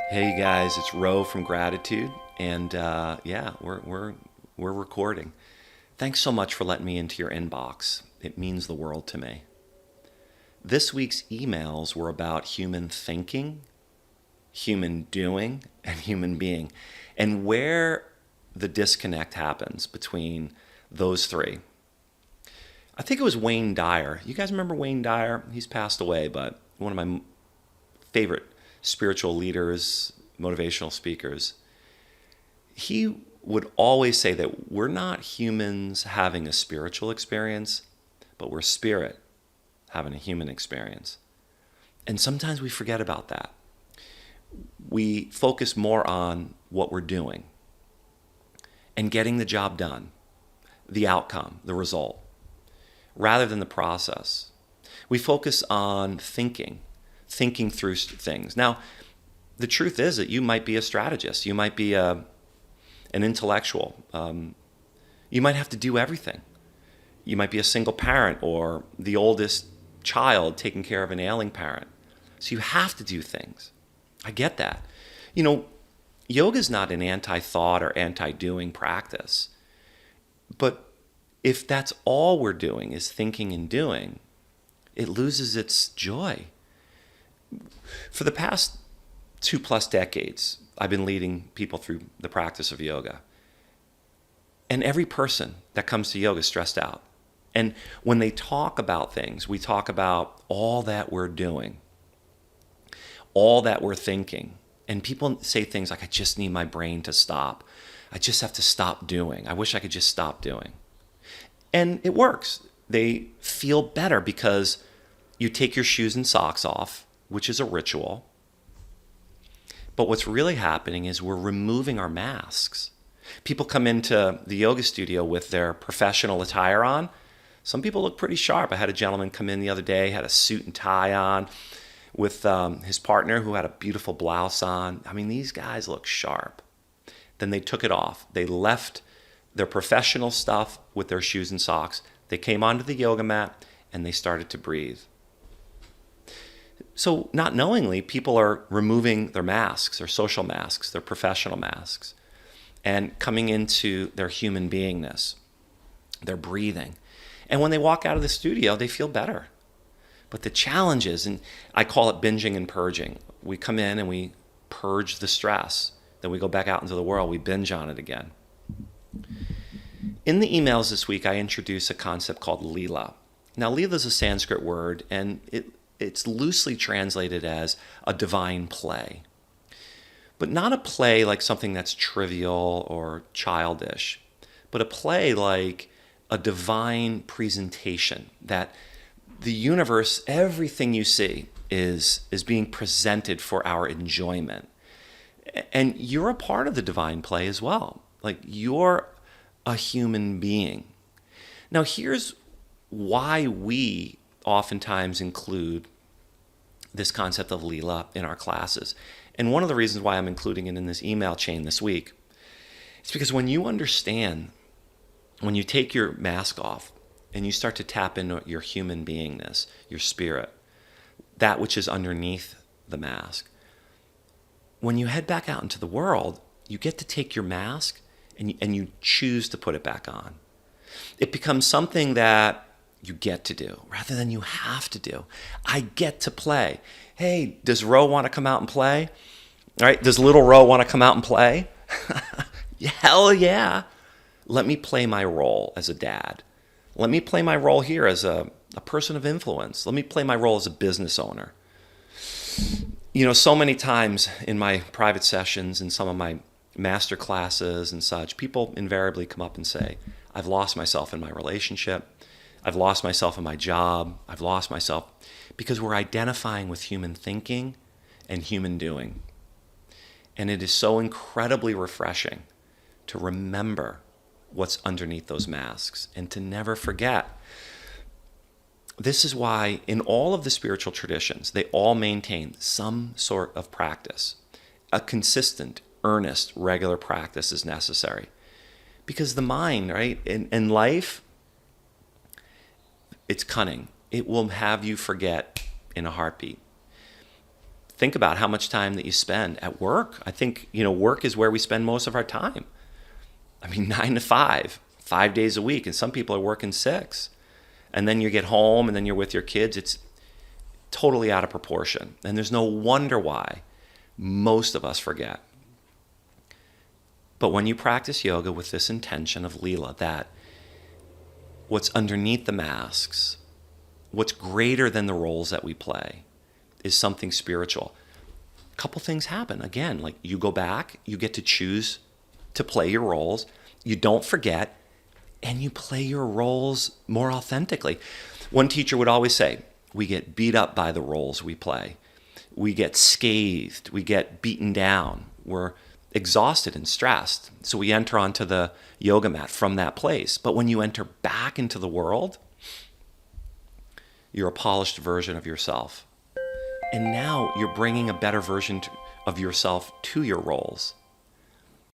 Hey guys, it's Ro from Gratitude, and yeah, we're recording. Thanks so much for letting me into your inbox. It means the world to me. This week's emails were about human thinking, human doing, and human being, and where the disconnect happens between those three. I think it was Wayne Dyer. You guys remember Wayne Dyer? He's passed away, but one of my favorite spiritual leaders, motivational speakers. He would always say that we're not humans having a spiritual experience, but we're spirit having a human experience. And sometimes we forget about that. We focus more on what we're doing and getting the job done, the outcome, the result, rather than the process. We focus on thinking through things. Now, the truth is that you might be a strategist. You might be an intellectual. You might have to do everything. You might be a single parent or the oldest child taking care of an ailing parent. So you have to do things. I get that. You know, yoga is not an anti-thought or anti-doing practice. But if that's all we're doing is thinking and doing, it loses its joy. For the past 2+ decades, I've been leading people through the practice of yoga. And every person that comes to yoga is stressed out. And when they talk about things, we talk about all that we're doing, all that we're thinking. And people say things like, I just need my brain to stop. I just have to stop doing. I wish I could just stop doing. And it works. They feel better because you take your shoes and socks off, which is a ritual. But what's really happening is we're removing our masks. People come into the yoga studio with their professional attire on. Some people look pretty sharp. I had a gentleman come in the other day, had a suit and tie on with his partner who had a beautiful blouse on. I mean, these guys look sharp. Then they took it off. They left their professional stuff with their shoes and socks. They came onto the yoga mat and they started to breathe. So not knowingly, people are removing their masks, their social masks, their professional masks, and coming into their human beingness, their breathing. And when they walk out of the studio, they feel better. But the challenge is, and I call it binging and purging. We come in and we purge the stress. Then we go back out into the world, we binge on it again. In the emails this week, I introduce a concept called Lila. Now, Lila is a Sanskrit word, and it's loosely translated as a divine play. But not a play like something that's trivial or childish, but a play like a divine presentation that the universe, everything you see is being presented for our enjoyment. And you're a part of the divine play as well. Like you're a human being. Now here's why we oftentimes include this concept of Lila in our classes. And one of the reasons why I'm including it in this email chain this week is because when you understand, when you take your mask off and you start to tap into your human beingness, your spirit, that which is underneath the mask, when you head back out into the world, you get to take your mask and you choose to put it back on. It becomes something that you get to do rather than you have to do. I get to play. Hey, does Ro want to come out and play? All right, does little Ro want to come out and play? Hell yeah. Let me play my role as a dad. Let me play my role here as a person of influence. Let me play my role as a business owner. You know, so many times in my private sessions and some of my master classes and such, people invariably come up and say, I've lost myself in my relationship. I've lost myself in my job. I've lost myself because we're identifying with human thinking and human doing. And it is so incredibly refreshing to remember what's underneath those masks and to never forget. This is why in all of the spiritual traditions, they all maintain some sort of practice. A consistent, earnest, regular practice is necessary. Because the mind, right, in life, it's cunning. It will have you forget in a heartbeat. think about how much time that you spend at work. I think, work is where we spend most of our time. I mean, 9 to 5, 5 days a week. And some people are working 6. And then you get home and then you're with your kids. It's totally out of proportion. And there's no wonder why most of us forget. But when you practice yoga with this intention of Lila, that what's underneath the masks, what's greater than the roles that we play, is something spiritual. A couple things happen. Again, like you go back, you get to choose to play your roles. You don't forget, and you play your roles more authentically. One teacher would always say, we get beat up by the roles we play. We get scathed. We get beaten down. We're exhausted and stressed. So we enter onto the yoga mat from that place. But when you enter back into the world, you're a polished version of yourself. And now you're bringing a better version of yourself to your roles.